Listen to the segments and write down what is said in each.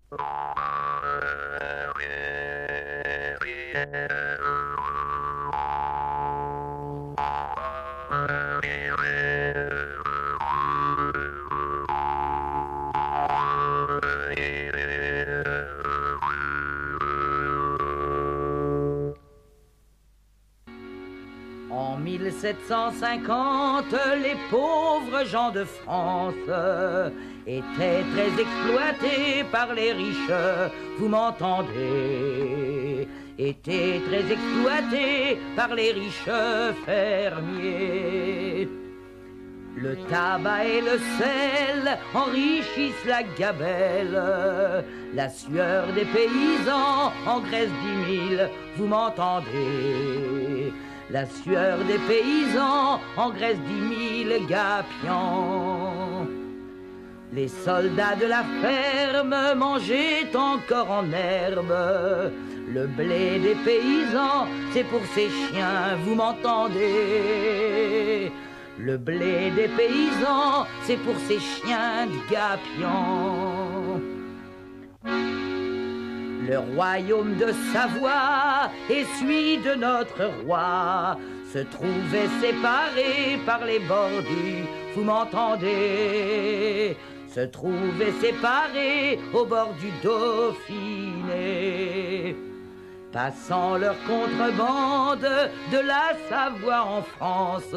En 1750, les pauvres gens de France étaient très exploités par les riches, vous m'entendez, étaient très exploités par les riches fermiers. Le tabac et le sel enrichissent la gabelle, la sueur des paysans engraisse 10 000, vous m'entendez. La sueur des paysans engraisse 10 000 gapions. Les soldats de la ferme mangeaient encore en herbe. Le blé des paysans, c'est pour ces chiens, vous m'entendez. Le blé des paysans, c'est pour ces chiens de gapions. Le royaume de Savoie et celui de notre roi se trouvaient séparés par les bordus, vous m'entendez, se trouvaient séparés au bord du Dauphiné. Passant leur contrebande de la Savoie en France,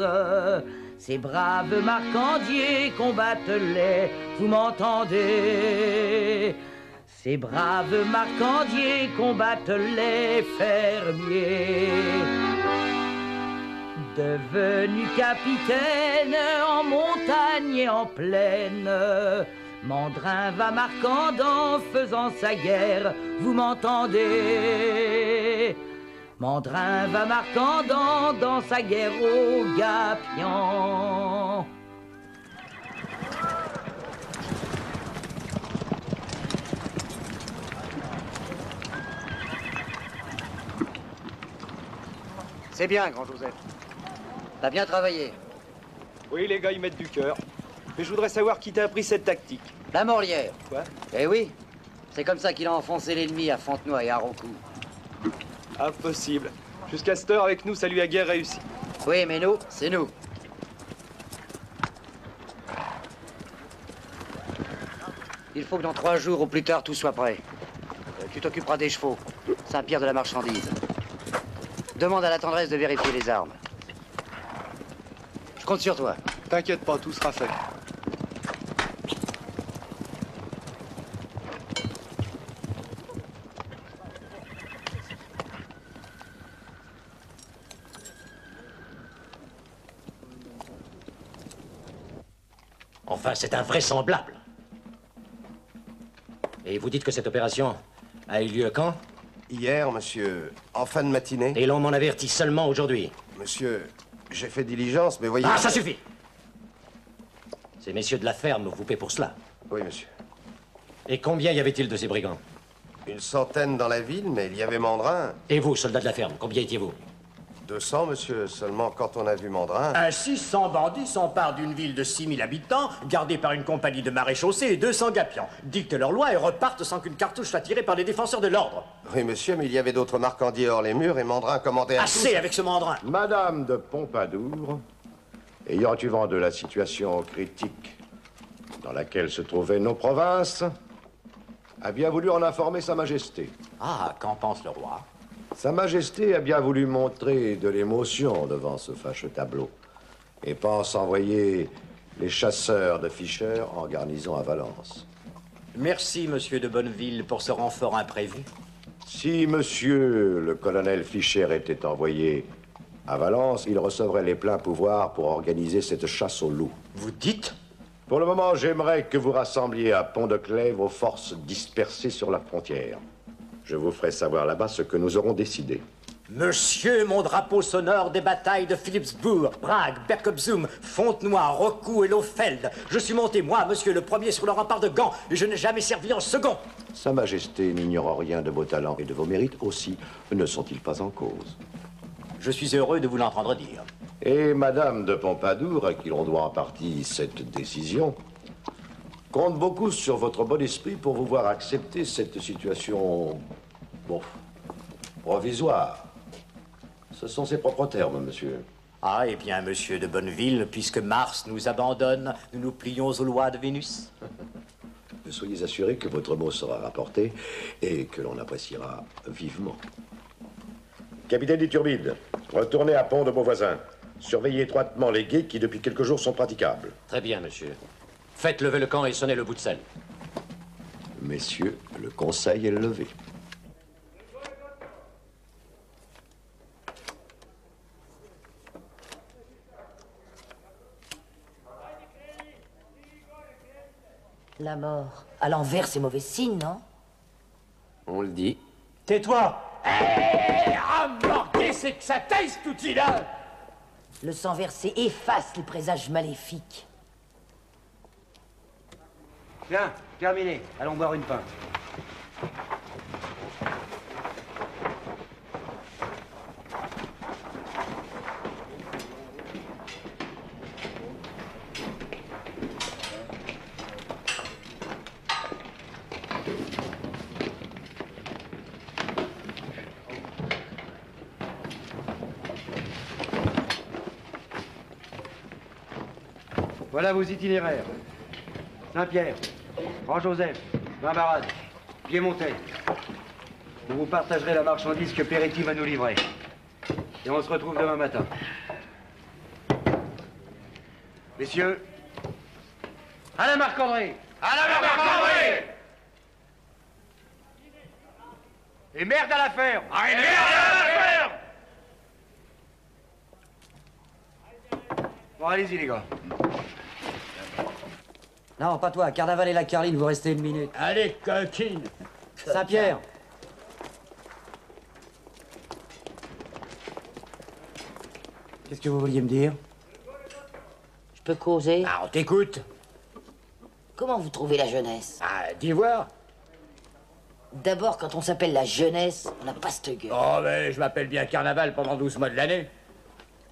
ces braves marcandiers combattent les, vous m'entendez. Ces braves marcandiers combattent les fermiers. Devenu capitaine en montagne et en plaine, Mandrin va marquandant faisant sa guerre, vous m'entendez. Mandrin va marquandant dans sa guerre aux gapions. C'est bien, grand Joseph. T'as bien travaillé. Oui, les gars, ils mettent du cœur. Mais je voudrais savoir qui t'a appris cette tactique. La Morlière. Quoi? Eh oui. C'est comme ça qu'il a enfoncé l'ennemi à Fontenoy et à Roncourt. Impossible. Jusqu'à cette heure, avec nous, ça lui a guère réussi. Oui, mais nous, c'est nous. Il faut que dans 3 jours, au plus tard, tout soit prêt. Tu t'occuperas des chevaux. Saint-Pierre de la marchandise. Demande à la tendresse de vérifier les armes. Je compte sur toi. T'inquiète pas, tout sera fait. Enfin, c'est invraisemblable. Et vous dites que cette opération a eu lieu quand? Hier, monsieur, en fin de matinée. Et l'on m'en avertit seulement aujourd'hui. Monsieur, j'ai fait diligence, mais voyez... Ah, ça suffit! Ces messieurs de la ferme vous paient pour cela. Oui, monsieur. Et combien y avait-il de ces brigands? Une centaine dans la ville, mais il y avait Mandrin. Et vous, soldats de la ferme, combien étiez-vous? 200, monsieur. Seulement quand on a vu Mandrin... Ainsi, 100 bandits s'emparent d'une ville de 6 000 habitants, gardée par une compagnie de maréchaussée et 200 gapions, dictent leurs lois et repartent sans qu'une cartouche soit tirée par les défenseurs de l'ordre. Oui, monsieur, mais il y avait d'autres marcandiers hors les murs et Mandrin commandait à Assez tous. avec ce Mandrin. Madame de Pompadour, ayant eu vent de la situation critique dans laquelle se trouvaient nos provinces, a bien voulu en informer Sa Majesté. Ah, qu'en pense le roi? Sa Majesté a bien voulu montrer de l'émotion devant ce fâcheux tableau et pense envoyer les chasseurs de Fischer en garnison à Valence. Merci, monsieur de Bonneville, pour ce renfort imprévu. Si monsieur le colonel Fischer était envoyé à Valence, il recevrait les pleins pouvoirs pour organiser cette chasse aux loups. Vous dites? Pour le moment, j'aimerais que vous rassembliez à Pont-de-Claix vos forces dispersées sur la frontière. Je vous ferai savoir là-bas ce que nous aurons décidé. Monsieur, mon drapeau sonore des batailles de Philipsbourg, Prague, Berkopzoom, Fontenoy, Rocou et Lofeld. Je suis monté, moi, monsieur, le premier sur le rempart de Gand, et je n'ai jamais servi en second. Sa Majesté n'ignore rien de vos talents et de vos mérites aussi. Ne sont-ils pas en cause? Je suis heureux de vous l'entendre dire. Et Madame de Pompadour, à qui l'on doit en partie cette décision, compte beaucoup sur votre bon esprit pour vous voir accepter cette situation, bon, provisoire. Ce sont ses propres termes, monsieur. Ah, eh bien, monsieur de Bonneville, puisque Mars nous abandonne, nous nous plions aux lois de Vénus. Soyez assuré que votre mot sera rapporté et que l'on appréciera vivement. Capitaine d'Iturbide, retournez à Pont de Beauvoisin. Surveillez étroitement les guets qui, depuis quelques jours, sont praticables. Très bien, monsieur. Faites lever le camp et sonnez le bout de selle. Messieurs, le conseil est levé. La mort. À l'envers, c'est mauvais signe, non? On le dit. Tais-toi! Hé! Ah, mort, qu'est-ce que ça taise, tout là? Le sang versé efface les présages maléfiques. Bien, terminé. Allons boire une pinte. Voilà vos itinéraires. Saint-Pierre, Grand-Joseph, Barbarade, Piémontais. Vous partagerez la marchandise que Peretti va nous livrer. Et on se retrouve demain matin. Messieurs, à la Marc-André! À la Marc-André! Et merde à la ferme! Allez, merde à la ferme! Bon, allez-y, les gars. Non, pas toi. Carnaval et la Carline, vous restez une minute. Allez, coquine! Saint-Pierre. Qu'est-ce que vous vouliez me dire? Je peux causer? Ah, on t'écoute. Comment vous trouvez la jeunesse? Ah, dis voir. D'abord, quand on s'appelle la jeunesse, on n'a pas cette gueule. Oh, mais je m'appelle bien Carnaval pendant 12 mois de l'année.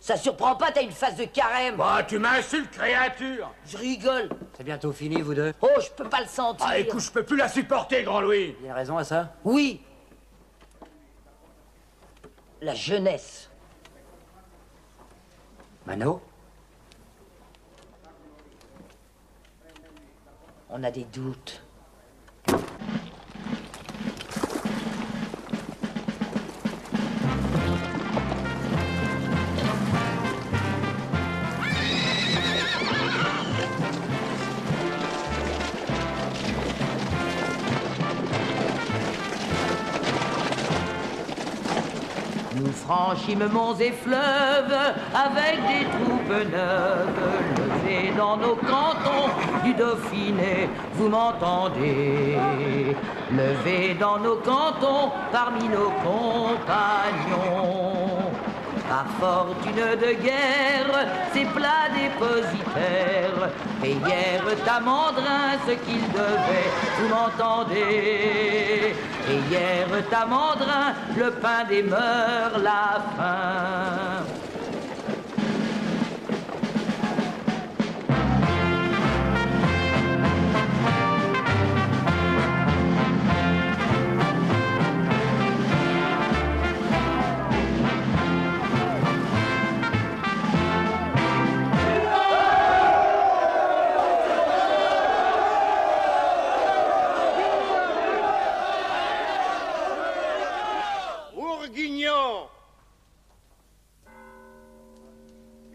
Ça surprend pas, t'as une face de carême. Bah, tu m'insultes, créature! Je rigole. C'est bientôt fini, vous deux? Oh, je peux pas le sentir. Ah, écoute, je peux plus la supporter, Grand Louis! Il y a raison à ça? Oui. La jeunesse. Mano? On a des doutes. Nous franchîmes monts et fleuves avec des troupes neuves, levées dans nos cantons du Dauphiné, vous m'entendez? Levées dans nos cantons parmi nos compagnons. Par fortune de guerre, ces plats dépositaires payèrent à Mandrin ce qu'il devait, vous m'entendez? Payèrent à Mandrin le pain des mœurs, la faim.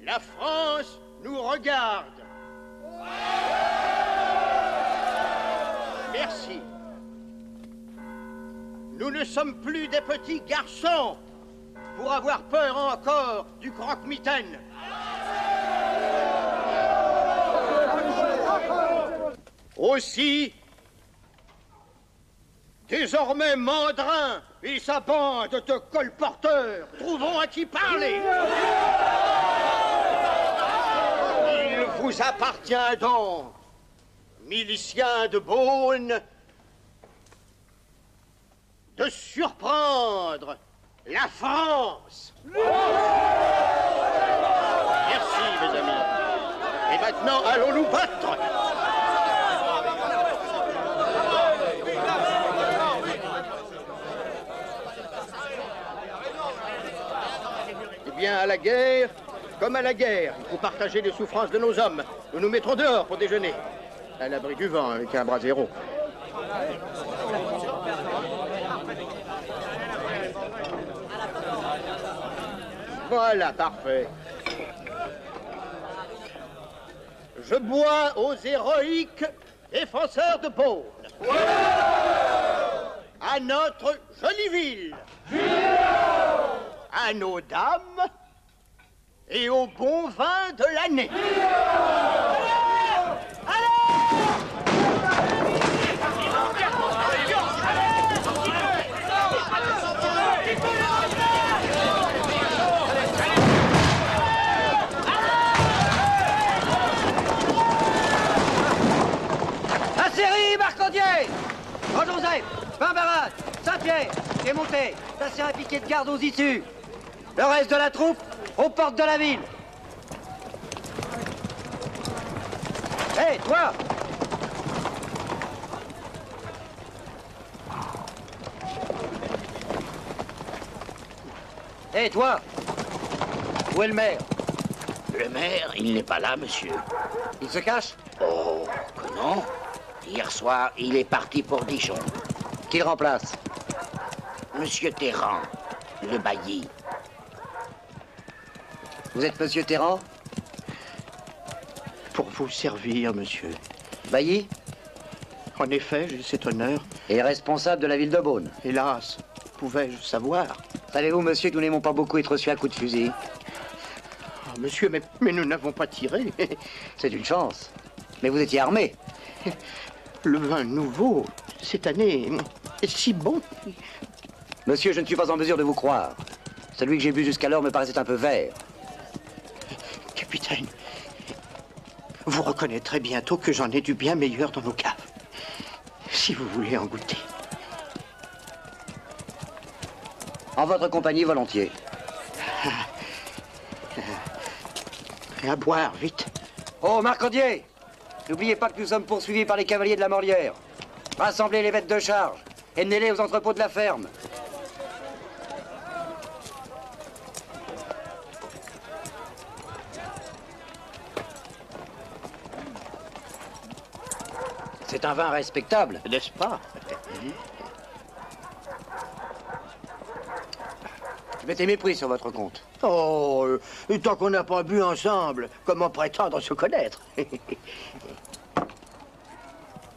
La France nous regarde. Merci. Nous ne sommes plus des petits garçons pour avoir peur encore du croque-mitaine. Aussi, désormais Mandrin et sa bande de colporteurs trouveront à qui parler. Il vous appartient donc, miliciens de Beaune, de surprendre la France. Merci, mes amis. Et maintenant, allons nous battre. bien à la guerre comme à la guerre. Il faut partager les souffrances de nos hommes. Nous nous mettrons dehors pour déjeuner. À l'abri du vent, avec un brasero. Voilà, parfait. Je bois aux héroïques défenseurs de Beaune. À notre jolie ville. À nos dames et au bon vin de l'année. La série, Marcandier, Jean-Joseph, Barbaras, Saint-Pierre, est monté. Stationné un piquet de garde aux issues. Le reste de la troupe aux portes de la ville. Hé, toi! Hé, toi! Où est le maire? Le maire, il n'est pas là, monsieur. Il se cache? Oh, que non. Hier soir, il est parti pour Dijon. Qui le remplace? Monsieur Terran, le bailli. Vous êtes monsieur Terran? Pour vous servir, monsieur. Bailli? En effet, j'ai cet honneur. Et responsable de la ville de Beaune. Hélas, pouvais-je savoir? Savez-vous, monsieur, que nous n'aimons pas beaucoup être reçus à coups de fusil? Oh, monsieur, mais nous n'avons pas tiré. C'est une chance. Mais vous étiez armé. Le vin nouveau, cette année, est si bon. Monsieur, je ne suis pas en mesure de vous croire. Celui que j'ai bu jusqu'alors me paraissait un peu vert. Capitaine, vous reconnaîtrez bientôt que j'en ai du bien meilleur dans nos caves. Si vous voulez en goûter. En votre compagnie, volontiers. Et à boire, vite. Oh, Marcandier! N'oubliez pas que nous sommes poursuivis par les cavaliers de la Morlière. Rassemblez les bêtes de charge. Emmenez-les aux entrepôts de la ferme. C'est un vin respectable. N'est-ce pas? Je m'étais mépris sur votre compte. Oh, tant qu'on n'a pas bu ensemble, comment prétendre se connaître?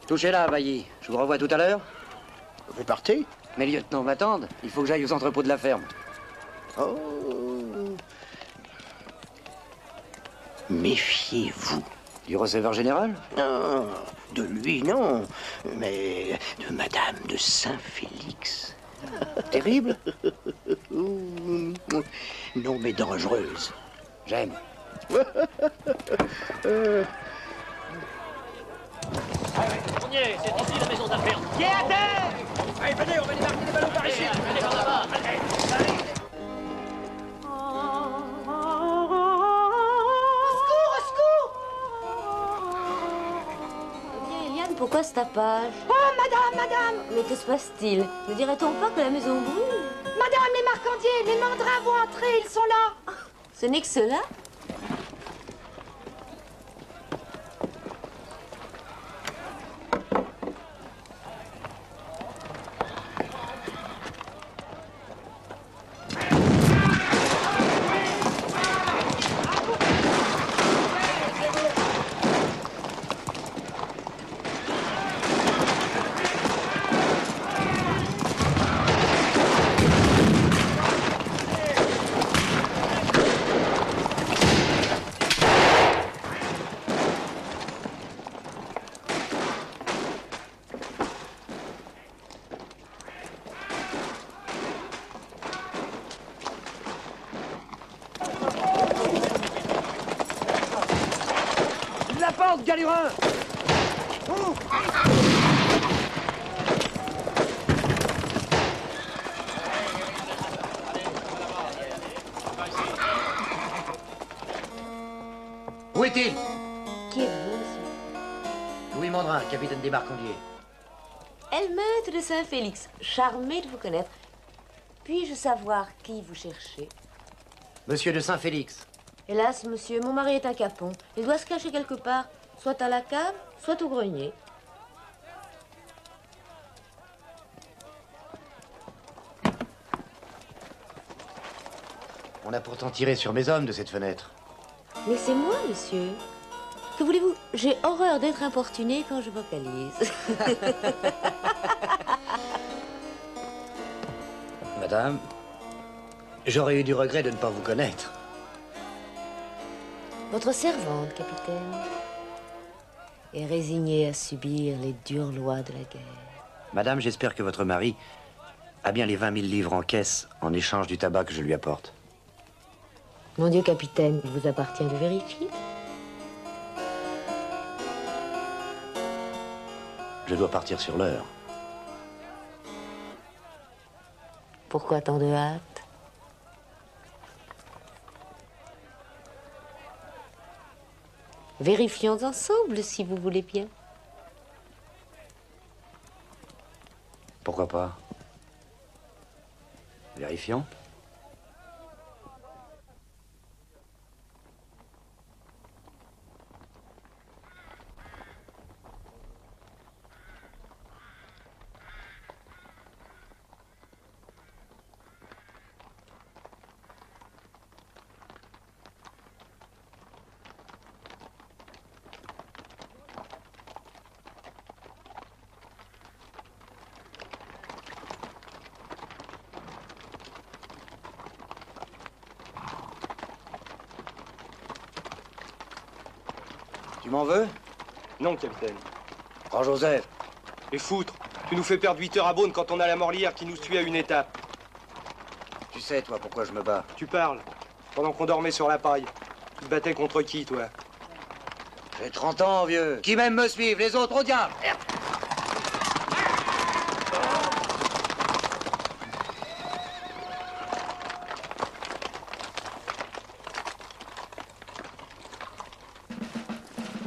Touchez-la, Bailly. Je vous revois tout à l'heure. Vous partez? Mes lieutenants m'attendent. Il faut que j'aille aux entrepôts de la ferme. Oh. Méfiez-vous. Du receveur général? Non, de lui, non. Mais de Madame de Saint-Félix. Terrible? Non, mais dangereuse. J'aime. On y est, c'est ici la maison d'affaires. Qui est à terre? Allez, venez, on va débarquer les ballons par ici. Allez, par là-bas. Allez. Pourquoi ce tapage? Oh, madame! Mais que se passe-t-il? Ne dirait-on pas que la maison brûle? Madame, les marcandiers, les mandrins vont entrer, ils sont là! Ce n'est que cela? La porte, Galurin! Ouvre! Où est-il? Qui êtes-vous, monsieur? Louis Mandrin, capitaine des marcandiers. Elle-maître de Saint-Félix, charmée de vous connaître. Puis-je savoir qui vous cherchez? Monsieur de Saint-Félix. Hélas, monsieur, mon mari est un capon. Il doit se cacher quelque part, soit à la cave, soit au grenier. On a pourtant tiré sur mes hommes de cette fenêtre. Mais c'est moi, monsieur. Que voulez-vous? J'ai horreur d'être importunée quand je vocalise. Madame, j'aurais eu du regret de ne pas vous connaître. Votre servante, capitaine, est résignée à subir les dures lois de la guerre. Madame, j'espère que votre mari a bien les 20 000 livres en caisse en échange du tabac que je lui apporte. Mon Dieu, capitaine, il vous appartient de vérifier. Je dois partir sur l'heure. Pourquoi tant de hâte? Vérifions ensemble, si vous voulez bien. Pourquoi pas? Vérifions. Tu m'en veux? Non, capitaine. Grand Joseph. Et foutre, tu nous fais perdre 8 heures à Beaune quand on a la Morlière qui nous suit à une étape. Tu sais, toi, pourquoi je me bats? Tu parles. Pendant qu'on dormait sur la paille. Tu te battais contre qui, toi? J'ai 30 ans, vieux. Qui même me suivent, les autres au diable. Merde.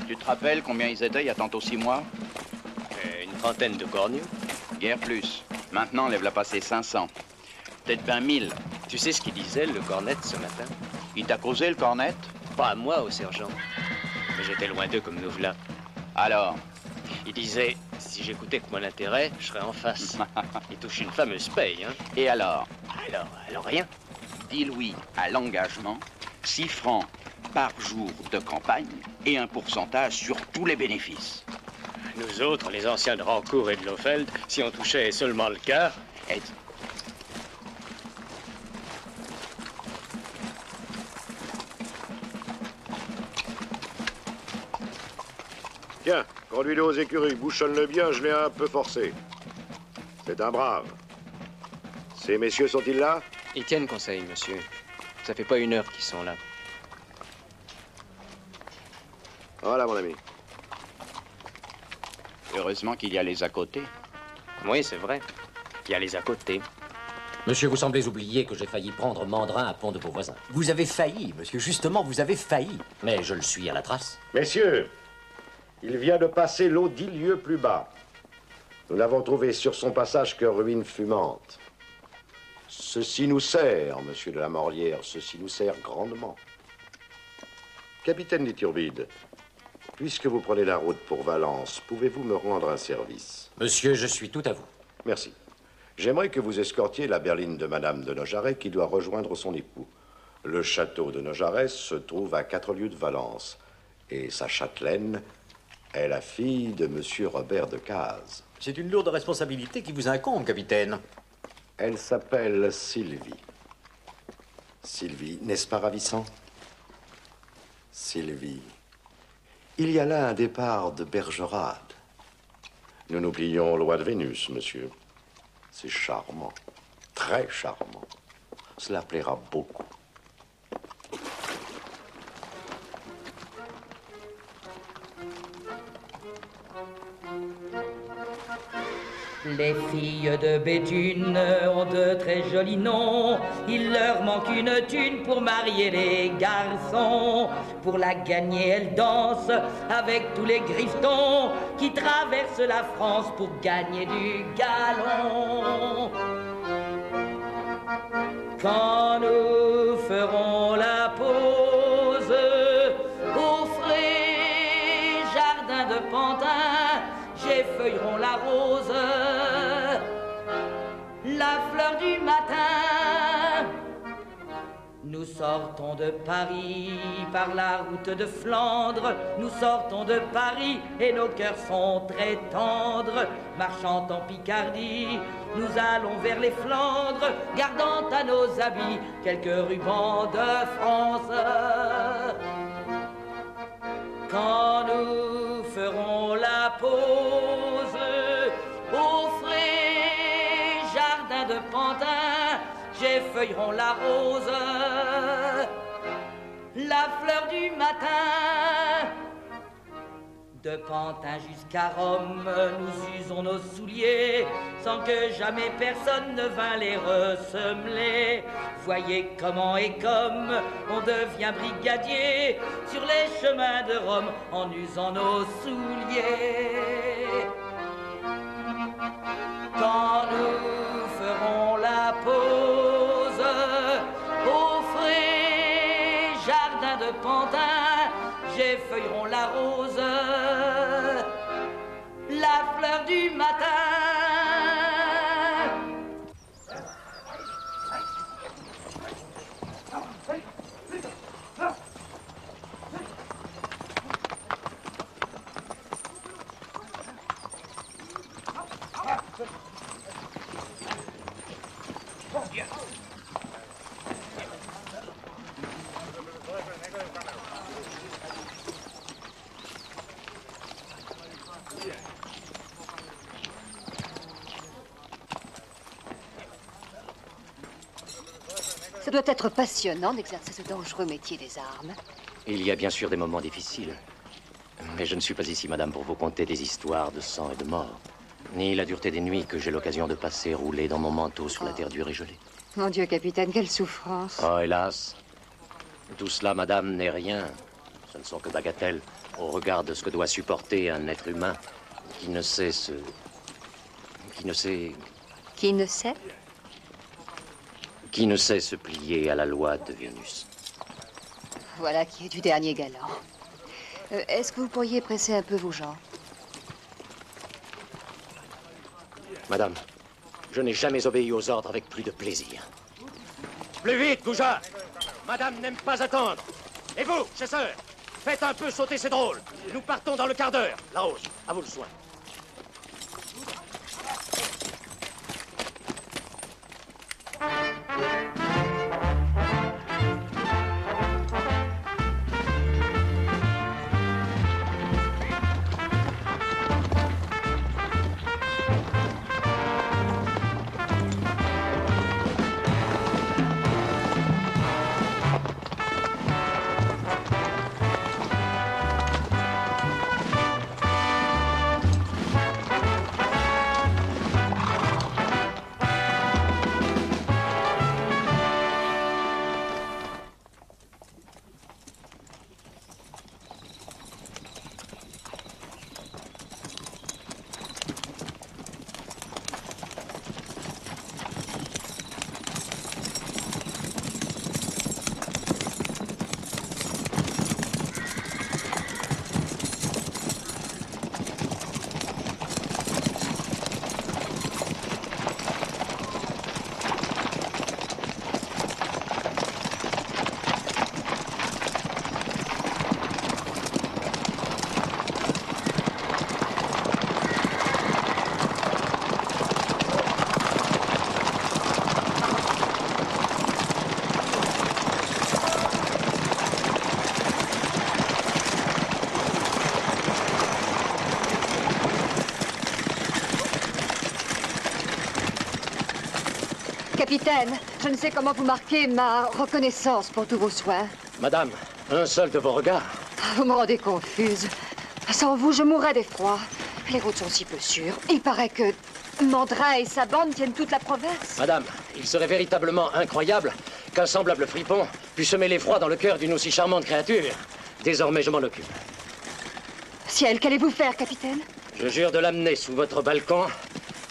Tu te rappelles combien ils étaient il y a tantôt 6 mois? Une trentaine de corneaux. Guère plus. Maintenant, lève la passé 500. Peut-être 20 000. Tu sais ce qu'il disait, le cornet, ce matin? Il t'a causé, le cornet? Pas à moi, au sergent. Mais j'étais loin d'eux comme nous voilà. Alors? Il disait, si j'écoutais que mon intérêt, je serais en face. Il touche une fameuse paye, hein. Et alors? Alors rien. Dis oui à l'engagement, 6 francs par jour de campagne et un pourcentage sur tous les bénéfices. Nous autres, les anciens de Rancourt et de Lofeld, si on touchait seulement le quart... Tiens, conduis-le aux écuries, bouchonne-le bien, je l'ai un peu forcé. C'est un brave. Ces messieurs sont-ils là? Ils tiennent conseil, monsieur. Ça fait pas 1 heure qu'ils sont là. Voilà, mon ami. Heureusement qu'il y a les à côté. Oui, c'est vrai. Il y a les à côté. Monsieur, vous semblez oublier que j'ai failli prendre Mandrin à Pont de Beauvoisin. Vous avez failli, monsieur. Justement, vous avez failli. Mais je le suis à la trace. Messieurs, il vient de passer l'eau 10 lieues plus bas. Nous n'avons trouvé sur son passage que ruines fumantes. Ceci nous sert, monsieur de la Morlière, ceci nous sert grandement. Capitaine d'Iturbide, puisque vous prenez la route pour Valence, pouvez-vous me rendre un service? Monsieur, je suis tout à vous. Merci. J'aimerais que vous escortiez la berline de Madame de Nojaret qui doit rejoindre son époux. Le château de Nojaret se trouve à 4 lieues de Valence. Et sa châtelaine est la fille de monsieur Robert de Cazes. C'est une lourde responsabilité qui vous incombe, capitaine. Elle s'appelle Sylvie. Sylvie, n'est-ce pas ravissant? Sylvie. Il y a là un départ de Bergerade. Nous nous plions loi de Vénus, monsieur. C'est charmant, très charmant. Cela plaira beaucoup. Les filles de Béthune ont de très jolis noms. Il leur manque une thune pour marier les garçons. Pour la gagner, elles dansent avec tous les griffetons qui traversent la France pour gagner du galon. Quand nous ferons sortons de Paris par la route de Flandre. Nous sortons de Paris et nos cœurs sont très tendres. Marchant en Picardie, nous allons vers les Flandres, gardant à nos habits quelques rubans de France. Quand nous ferons la pause au frais jardin de Pantin, j'effeuillerons la rose, la fleur du matin. De Pantin jusqu'à Rome, nous usons nos souliers, sans que jamais personne ne vînt les ressemeler. Voyez comment et comme on devient brigadier sur les chemins de Rome en usant nos souliers. Quand nous ferons la pause au frais jardin de Pantin, j'effeuillerons la rose, la fleur du matin. Ça doit être passionnant d'exercer ce dangereux métier des armes. Il y a bien sûr des moments difficiles. Mais je ne suis pas ici, madame, pour vous conter des histoires de sang et de mort. Ni la dureté des nuits que j'ai l'occasion de passer roulé dans mon manteau sur la terre dure et gelée. Mon Dieu, capitaine, quelle souffrance. Oh, hélas. Tout cela, madame, n'est rien. Ce ne sont que bagatelles au regard de ce que doit supporter un être humain qui ne sait se... Qui ne sait se plier à la loi de Vénus. Voilà qui est du dernier galant. Est-ce que vous pourriez presser un peu vos jambes? Madame, je n'ai jamais obéi aux ordres avec plus de plaisir. Plus vite, goujat! Madame n'aime pas attendre. Et vous, chasseur, faites un peu sauter ces drôles. Nous partons dans le quart d'heure. La Rose, à vous le soin. Capitaine, je ne sais comment vous marquer ma reconnaissance pour tous vos soins. Madame, un seul de vos regards. Vous me rendez confuse. Sans vous, je mourrais d'effroi. Les routes sont si peu sûres. Il paraît que Mandrin et sa bande tiennent toute la province. Madame, il serait véritablement incroyable qu'un semblable fripon puisse semer l'effroi dans le cœur d'une aussi charmante créature. Désormais, je m'en occupe. Ciel, qu'allez-vous faire, capitaine? Je jure de l'amener sous votre balcon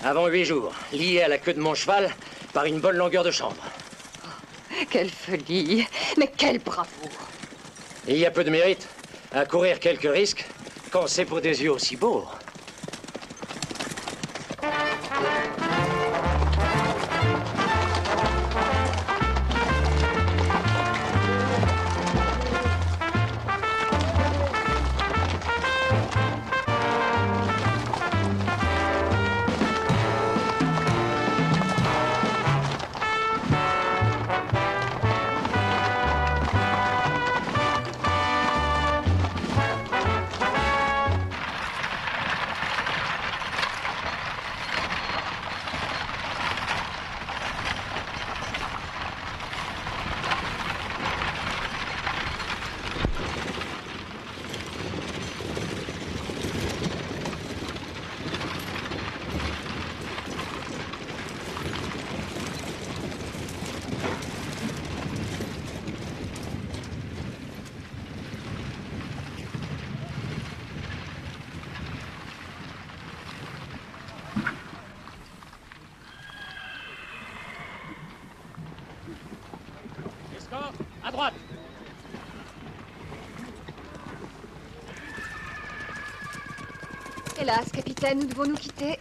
avant 8 jours, lié à la queue de mon cheval par une bonne longueur de chambre. Oh, quelle folie! Mais quelle bravoure! Il y a peu de mérite à courir quelques risques quand c'est pour des yeux aussi beaux. À droite. Hélas, capitaine, nous devons nous quitter.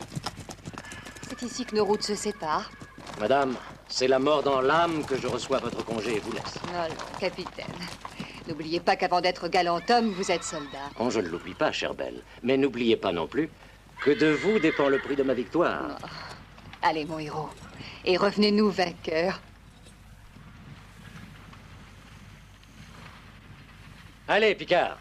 C'est ici que nos routes se séparent. Madame, c'est la mort dans l'âme que je reçois votre congé et vous laisse. Non, capitaine. N'oubliez pas qu'avant d'être galant homme, vous êtes soldat. Oh, je ne l'oublie pas, chère belle. Mais n'oubliez pas non plus que de vous dépend le prix de ma victoire. Oh. Allez, mon héros. Et revenez-nous vainqueurs. Allez, Picard.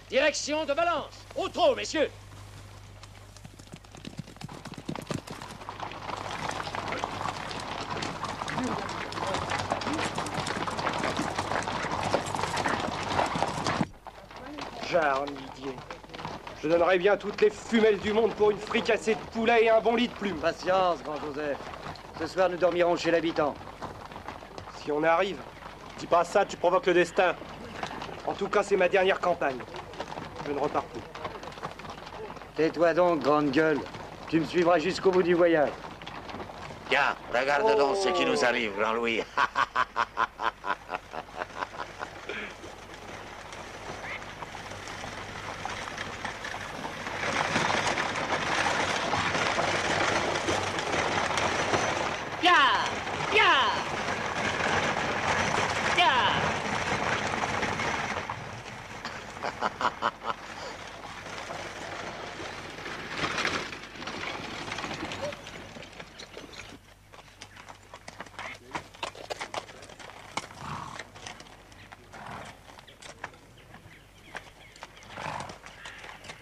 Direction de Valence. Au trot, messieurs. Jarnidier. Je donnerais bien toutes les fumelles du monde pour une fricassée de poulet et un bon lit de plumes. Patience, grand Joseph. Ce soir, nous dormirons chez l'habitant. Si on arrive, dis pas ça, tu provoques le destin. En tout cas, c'est ma dernière campagne. Je ne repars plus. Tais-toi donc, grande gueule. Tu me suivras jusqu'au bout du voyage. Tiens, regarde donc ce qui nous arrive, grand Louis.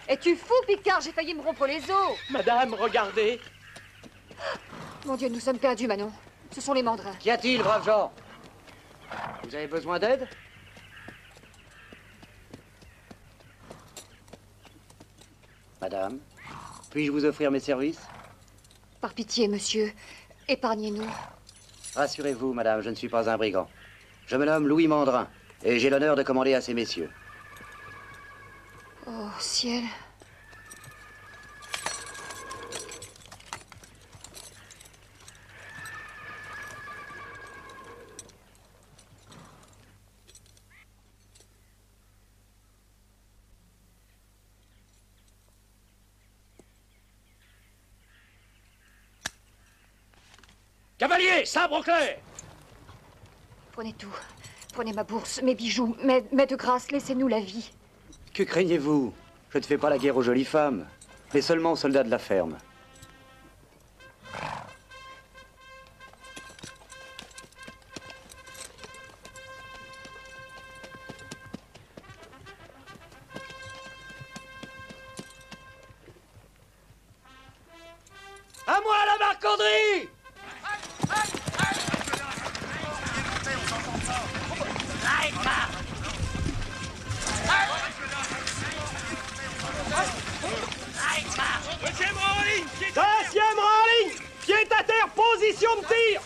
Es-tu fou, Picard? J'ai failli me rompre les os. Madame, regardez. Mon Dieu, nous sommes perdus, Manon. Ce sont les mandrins. Qu'y a-t-il, brave gens? Vous avez besoin d'aide? Madame, puis-je vous offrir mes services? Par pitié, monsieur, épargnez-nous. Rassurez-vous, madame, je ne suis pas un brigand. Je me nomme Louis Mandrin, et j'ai l'honneur de commander à ces messieurs. Oh, ciel. Cavalier, sabre au clair! Prenez tout. Prenez ma bourse, mes bijoux, mais de grâce, laissez-nous la vie. Que craignez-vous? Je ne fais pas la guerre aux jolies femmes, mais seulement aux soldats de la ferme. À moi la marcandrie! Deuxième rang en ligne! Pied à terre, position de tir!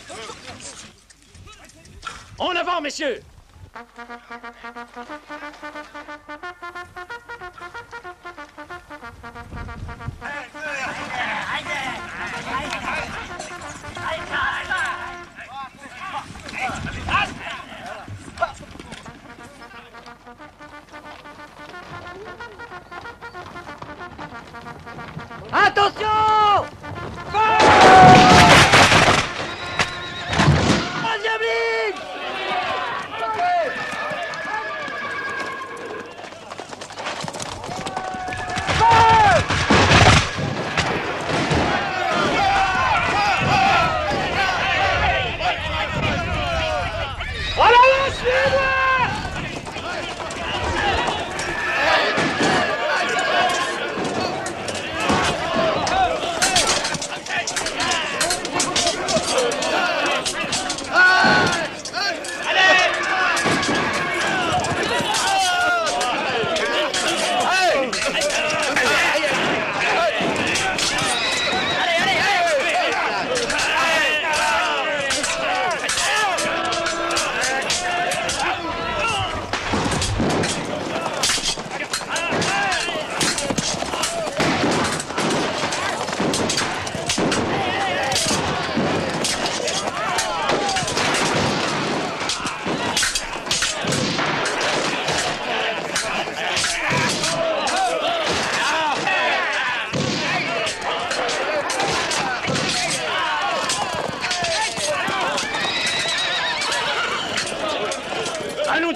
En avant, messieurs! Attention! Troisième ligne!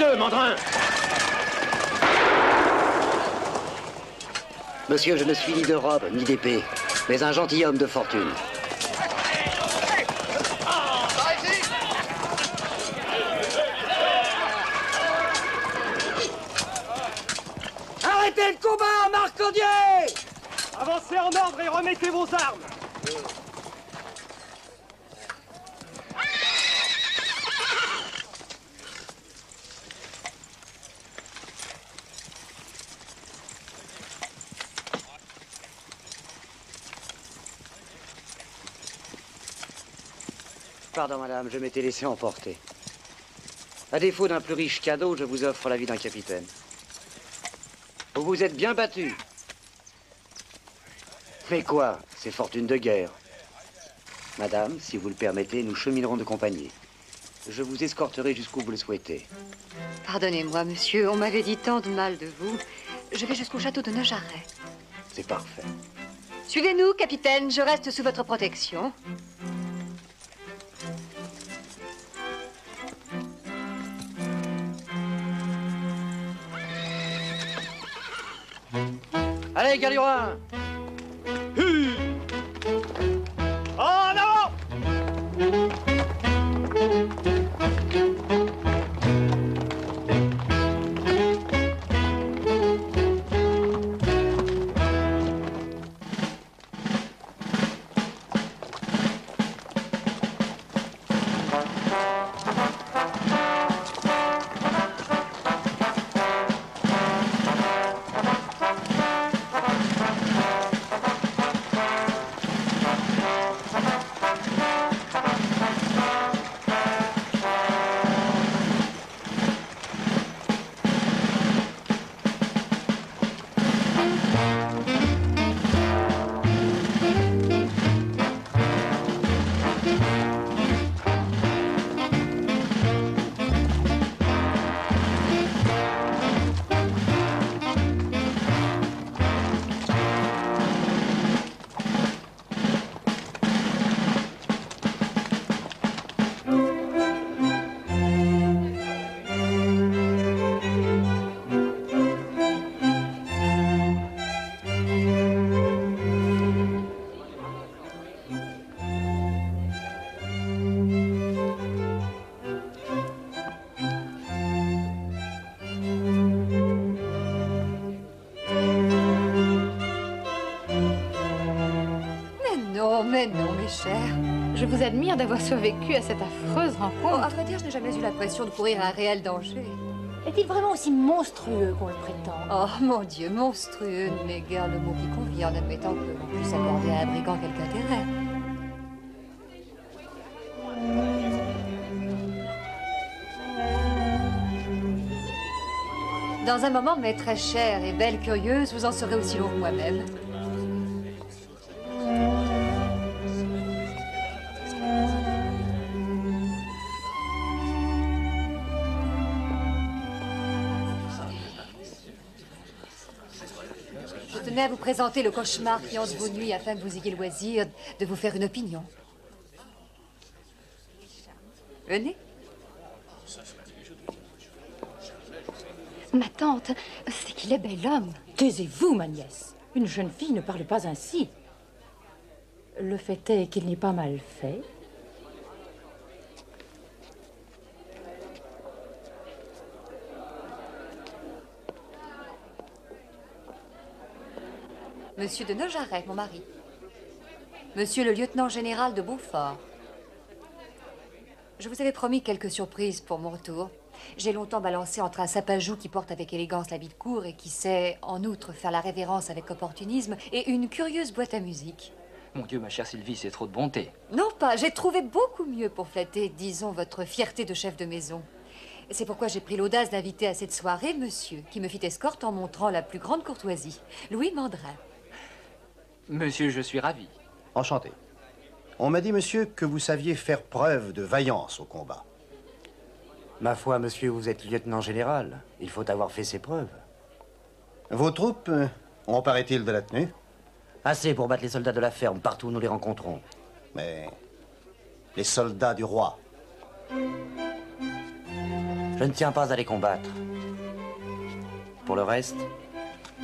deux, Mandrin. Monsieur, je ne suis ni de robe, ni d'épée, mais un gentilhomme de fortune. Arrêtez le combat, Marcandier! Avancez en ordre et remettez vos armes. Pardon, madame, je m'étais laissé emporter. À défaut d'un plus riche cadeau, je vous offre la vie d'un capitaine. Vous vous êtes bien battu. Mais quoi? C'est fortune de guerre. Madame, si vous le permettez, nous cheminerons de compagnie. Je vous escorterai jusqu'où vous le souhaitez. Pardonnez-moi, monsieur, on m'avait dit tant de mal de vous. Je vais jusqu'au château de Nojaret. C'est parfait. Suivez-nous, capitaine, je reste sous votre protection. Allez, Galurin! En avant! Mais non, mes chers. Je vous admire d'avoir survécu à cette affreuse rencontre. Oh, à vrai dire, je n'ai jamais eu l'impression de courir un réel danger. Est-il vraiment aussi monstrueux qu'on le prétend? Oh, mon Dieu, monstrueux n'est guère le mot qui convient en admettant que l'on puisse accorder à un brigand quelque intérêt. Dans un moment, mais très chère et belle curieuse, vous en serez aussi long que moi-même. Je tenais à vous présenter le cauchemar qui hante vos nuits afin que vous ayez le loisir de vous faire une opinion. Venez. Ma tante, c'est qu'il est bel homme. Taisez-vous, ma nièce. Une jeune fille ne parle pas ainsi. Le fait est qu'il n'est pas mal fait. Monsieur de Nojaret, mon mari. Monsieur le lieutenant général de Beaufort. Je vous avais promis quelques surprises pour mon retour. J'ai longtemps balancé entre un sapajou qui porte avec élégance l'habit de cour et qui sait, en outre, faire la révérence avec opportunisme, et une curieuse boîte à musique. Mon Dieu, ma chère Sylvie, c'est trop de bonté. Non pas, j'ai trouvé beaucoup mieux pour flatter, disons, votre fierté de chef de maison. C'est pourquoi j'ai pris l'audace d'inviter à cette soirée monsieur, qui me fit escorte en montrant la plus grande courtoisie, Louis Mandrin. Monsieur, je suis ravi. Enchanté. On m'a dit, monsieur, que vous saviez faire preuve de vaillance au combat. Ma foi, monsieur, vous êtes lieutenant général. Il faut avoir fait ses preuves. Vos troupes ont, paraît-il, de la tenue? Assez pour battre les soldats de la ferme partout où nous les rencontrons. Mais les soldats du roi? Je ne tiens pas à les combattre. Pour le reste,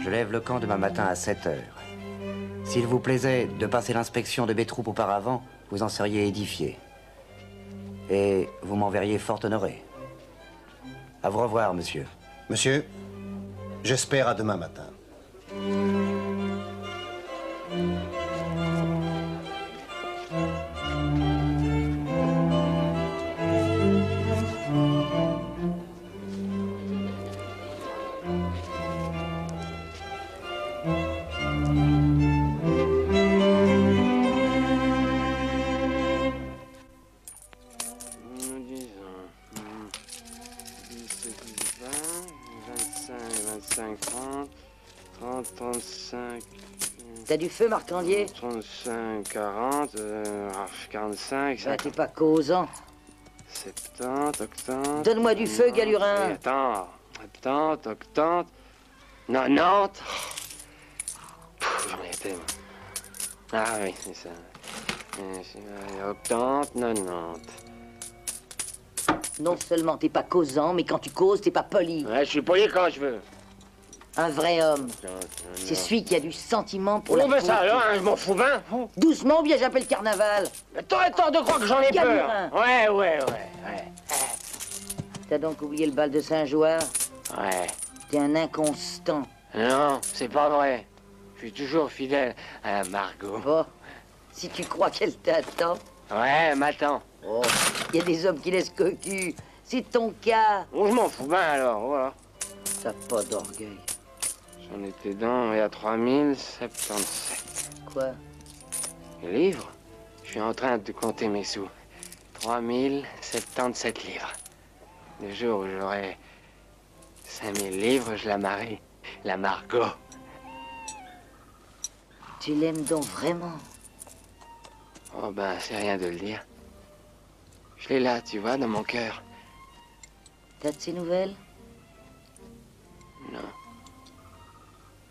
je lève le camp demain matin à 7 heures. S'il vous plaisait de passer l'inspection de mes troupes auparavant, vous en seriez édifié. Et vous m'enverriez fort honoré. À vous revoir, monsieur. Monsieur, j'espère à demain matin. T'as du feu, Marcandier? 35, 40, 45... Bah, t'es pas causant. 70, 80... Donne-moi du feu, Galurin. Attends, 70, 80... 90... J'en ai été, moi. Ah oui, c'est ça. 80, 90... Non seulement t'es pas causant, mais quand tu causes, t'es pas poli. Ouais, je suis poli quand je veux. Un vrai homme. C'est celui qui a du sentiment pour la mais ça pauvreté. alors, hein, je m'en fous bien. Doucement, ou bien j'appelle carnaval. T'aurais tort de croire que j'en ai Galurin. peur. Ouais. T'as donc oublié le bal de Saint-Jouard? Ouais. T'es un inconstant. Non, c'est pas vrai. Je suis toujours fidèle à Margot. Oh, si tu crois qu'elle t'attend. Ouais, elle m'attend. Oh, il y a des hommes qui laissent cocu. C'est ton cas. Bon, je m'en fous bien alors, voilà. T'as pas d'orgueil. J'en étais dans et à 3077. Quoi? Les livres? Je suis en train de compter mes sous. 3077 livres. Le jour où j'aurai 5000 livres, je la marie. La Margot. Tu l'aimes donc vraiment? Oh ben, c'est rien de le dire. Je l'ai là, tu vois, dans mon cœur. T'as de ses nouvelles? Non.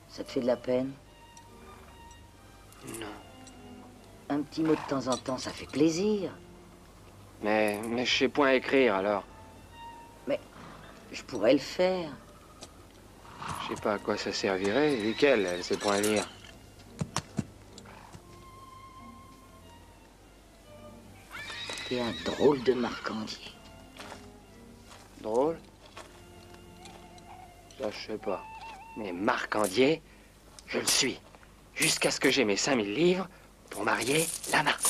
Ça te fait de la peine? Non. Un petit mot de temps en temps, ça fait plaisir. Mais je sais point écrire, alors. Mais je pourrais le faire. Je sais pas à quoi ça servirait. Lesquels, elle sait point lire. T'es un drôle de Marcandier. Drôle? Ça, je sais pas. Mais Marcandier, je le suis. Jusqu'à ce que j'ai mes 5000 livres pour marier la Margot.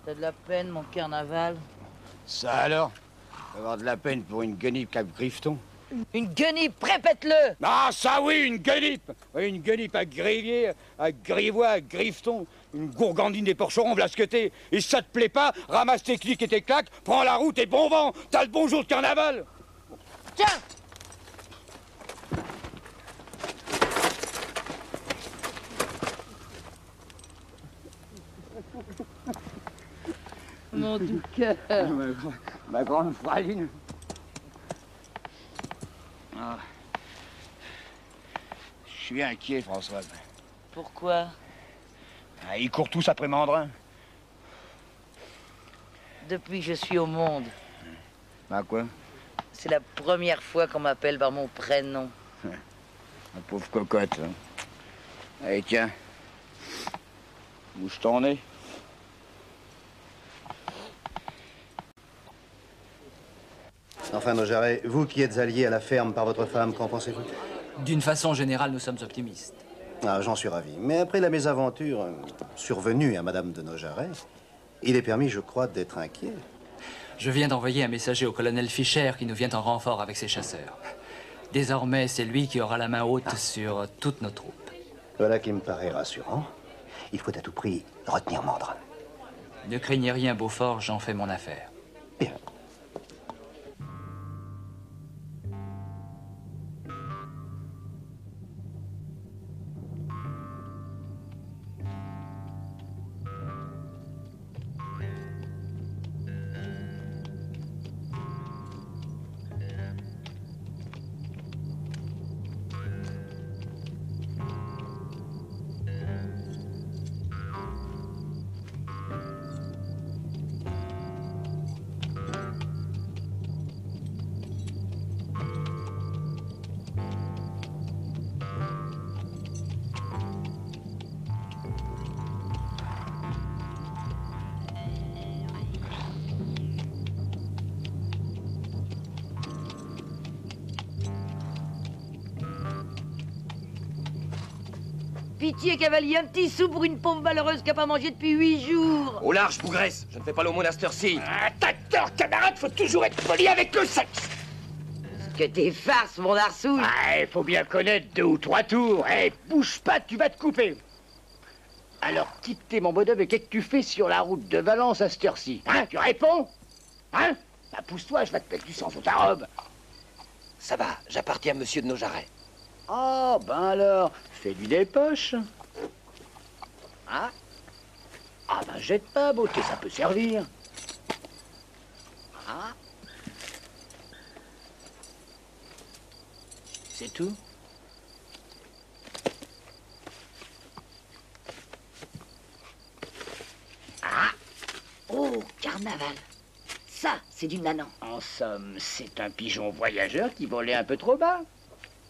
T'as de la peine, mon carnaval? Ça alors? Avoir de la peine pour une guenipe cap Grifton? Une guenipe, répète-le! Ah, ça oui, une guenipe! Oui, une guenipe à Grivier, à Grivois, à Grifton. Une gourgandine des porcherons, voilà ce que t'es. Et si ça te plaît pas, ramasse tes clics et tes claques, prends la route et bon vent. T'as le bonjour de carnaval. Tiens! Mon doux cœur. Ma grande praline. Ah. Je suis inquiet, Françoise. Pourquoi? Ah, ils courent tous après Mandrin. Depuis que je suis au monde, Bah quoi? c'est la première fois qu'on m'appelle par mon prénom. La pauvre cocotte. Hein. Allez, tiens. Bouge ton nez. Enfin, Nojaret, vous qui êtes allié à la ferme par votre femme, qu'en pensez-vous? D'une façon générale, nous sommes optimistes. Ah, j'en suis ravi. Mais après la mésaventure survenue à Madame de Nojaret, il est permis, je crois, d'être inquiet. Je viens d'envoyer un messager au colonel Fischer qui nous vient en renfort avec ses chasseurs. Désormais, c'est lui qui aura la main haute sur toutes nos troupes. Voilà qui me paraît rassurant. Il faut à tout prix retenir Mandrin. Ne craignez rien, Beaufort, j'en fais mon affaire. Bien. pitié, cavalier, un petit sou pour une pauvre malheureuse qui n'a pas mangé depuis 8 jours. Au large, bougresse. Je ne fais pas l'aumône à cette heure-ci. T'as tort, camarade, faut toujours être poli avec le sexe. Que t'es farce, mon Darsou. Ah, il faut bien connaître 2 ou 3 tours. Eh, bouge pas, tu vas te couper. Alors, quitte mon bonhomme, et qu'est-ce que tu fais sur la route de Valence à cette heure-ci? Hein, tu réponds? Hein? Bah, pousse-toi, je vais te mettre du sang sur ta robe. Ça va, j'appartiens à monsieur de Nojaret. Oh, ben alors, fais-lui des poches. Hein? Ah, ben jette pas, beauté, ça peut servir. Ah. C'est tout? Ah! Oh, carnaval. Ça, c'est du nanan. En somme, c'est un pigeon voyageur qui volait un peu trop bas.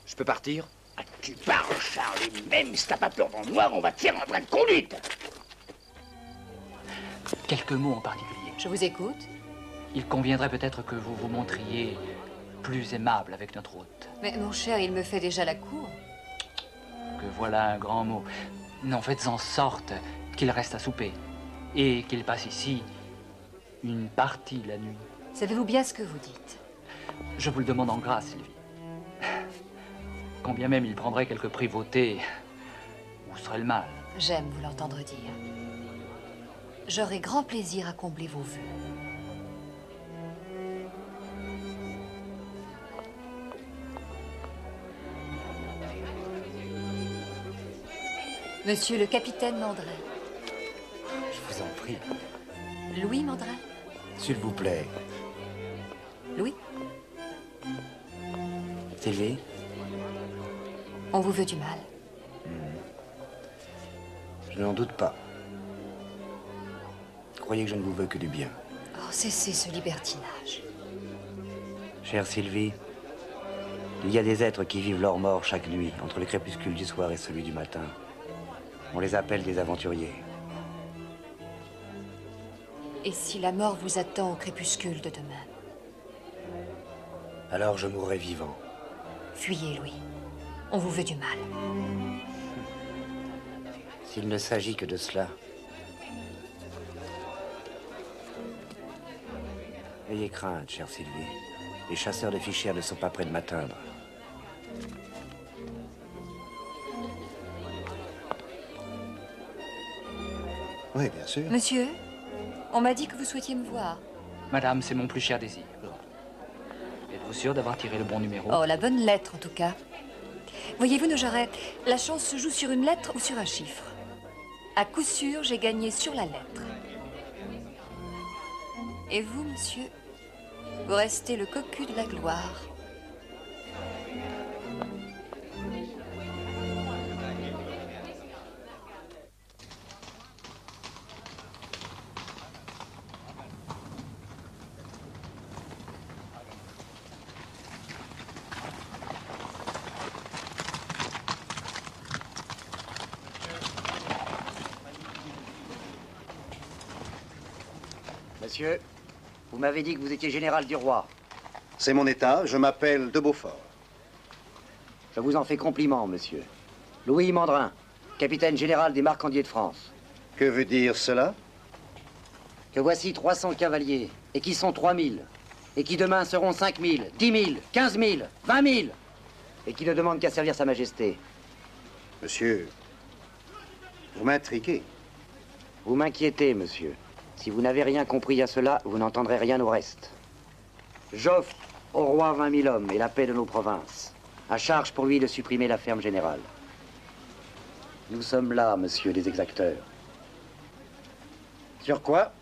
Je peux partir? Ah, tu pars, Charles, et même si t'as pas peur dans le noir, on va te faire un train de conduite. Quelques mots en particulier. Je vous écoute. Il conviendrait peut-être que vous vous montriez plus aimable avec notre hôte. Mais mon cher, il me fait déjà la cour. Que voilà un grand mot. Non, faites en sorte qu'il reste à souper et qu'il passe ici une partie la nuit. Savez-vous bien ce que vous dites? Je vous le demande en grâce, Sylvie. Quand bien même il prendrait quelques privautés, où serait le mal? J'aime vous l'entendre dire. J'aurai grand plaisir à combler vos vœux. Monsieur le capitaine Mandrin. Je vous en prie. Louis Mandrin. S'il vous plaît. Louis, Sylvie? on vous veut du mal. Je n'en doute pas. Croyez que je ne vous veux que du bien. Oh, cessez ce libertinage. Chère Sylvie, il y a des êtres qui vivent leur mort chaque nuit, entre le crépuscule du soir et celui du matin. On les appelle des aventuriers. Et si la mort vous attend au crépuscule de demain? Alors je mourrai vivant. Fuyez, Louis. On vous veut du mal. S'il ne s'agit que de cela. Ayez crainte, chère Sylvie. Les chasseurs de Fichères ne sont pas près de m'atteindre. Oui, bien sûr. Monsieur, on m'a dit que vous souhaitiez me voir. Madame, c'est mon plus cher désir. Êtes-vous sûr d'avoir tiré le bon numéro? Oh, la bonne lettre, en tout cas. Voyez-vous, Nojaret, la chance se joue sur une lettre ou sur un chiffre. À coup sûr, j'ai gagné sur la lettre. Et vous, monsieur, vous restez le cocu de la gloire. Monsieur, vous m'avez dit que vous étiez général du roi. C'est mon état, je m'appelle de Beaufort. Je vous en fais compliment, monsieur. Louis Mandrin, capitaine général des Marcandiers de France. Que veut dire cela? Que voici 300 cavaliers, et qui sont 3000, et qui demain seront 5000, 10 000, 15 000, 20 000, et qui ne demandent qu'à servir sa majesté. Monsieur, vous m'intriguez. Vous m'inquiétez, monsieur. Si vous n'avez rien compris à cela, vous n'entendrez rien au reste. J'offre au roi 20 000 hommes et la paix de nos provinces. À charge pour lui de supprimer la ferme générale. Nous sommes là, monsieur les exacteurs. Sur quoi,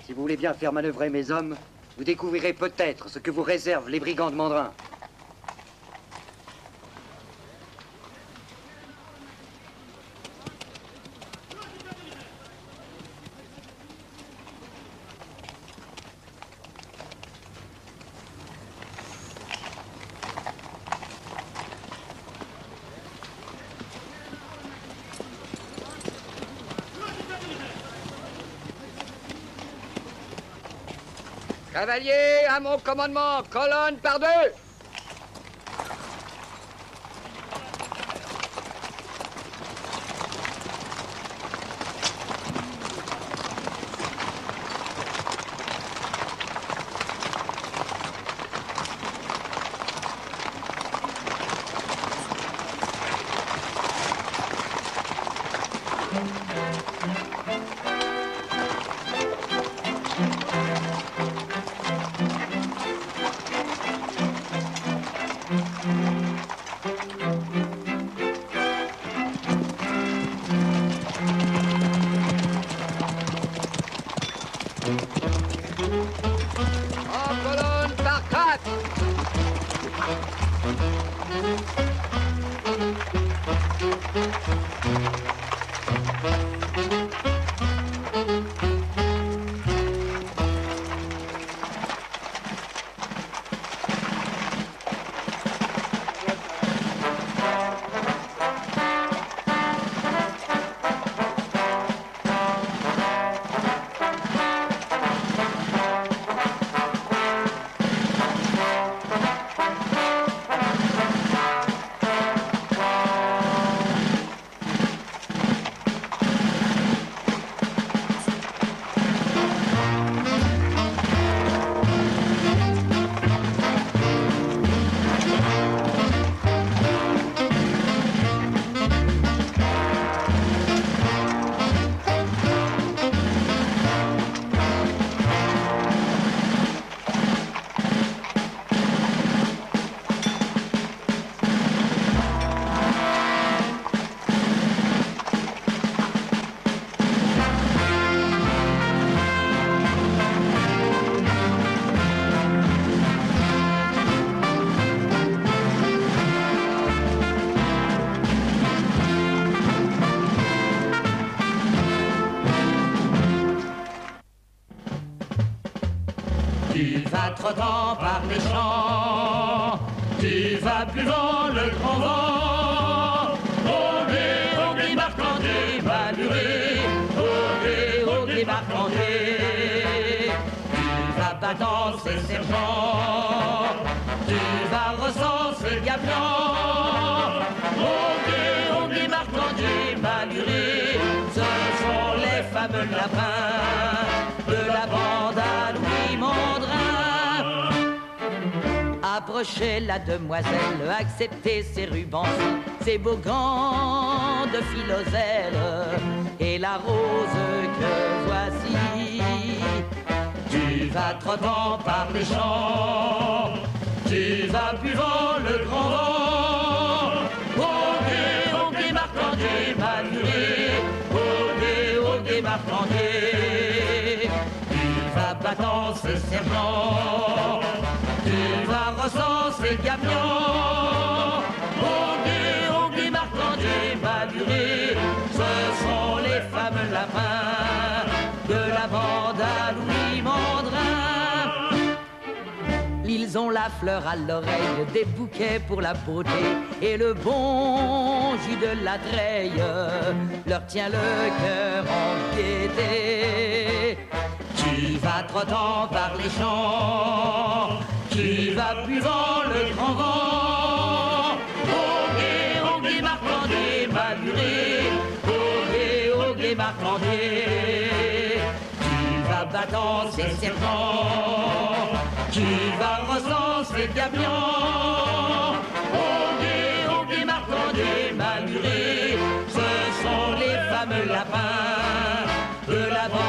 si vous voulez bien faire manœuvrer mes hommes, vous découvrirez peut-être ce que vous réservent les brigands de Mandrin. Cavaliers, à mon commandement, colonne par 2. Tu vas trottant par les champs, tu vas buvant le grand vent. Ogé, marcandé, maluré, ogé, marcandé. Tu vas battant ses sergents, tu vas recenser gagnant. Ogé, marcandé, maluré, ce sont les fameux lapins de la bande à Louis Mondrin. Approchez la demoiselle, acceptez ses rubans, ses beaux gants de philoselle et la rose que voici. Tu vas trottant par les champs, tu vas buvant le grand vent. Ogé, marcandé, maluré, ogé, marcandé. Tu vas battant ses sergents, tu vas recenser gagnant. Ogé, marcandé, maluré, ce sont les fameux lapins de la bande à Louis Mondrin. Ils ont la fleur à l'oreille, des bouquets pour la beauté et le bon jus de la treille leur tient le cœur en piété. Tu vas trottant par les champs, tu vas buvant le grand vent. Ogé, marcandé, maluré, ogé, marcandé. Tu vas battant ses serpents, tu vas recenser gagnant. Ogé, marcandé, maluré, ce sont les fameux lapins de la bande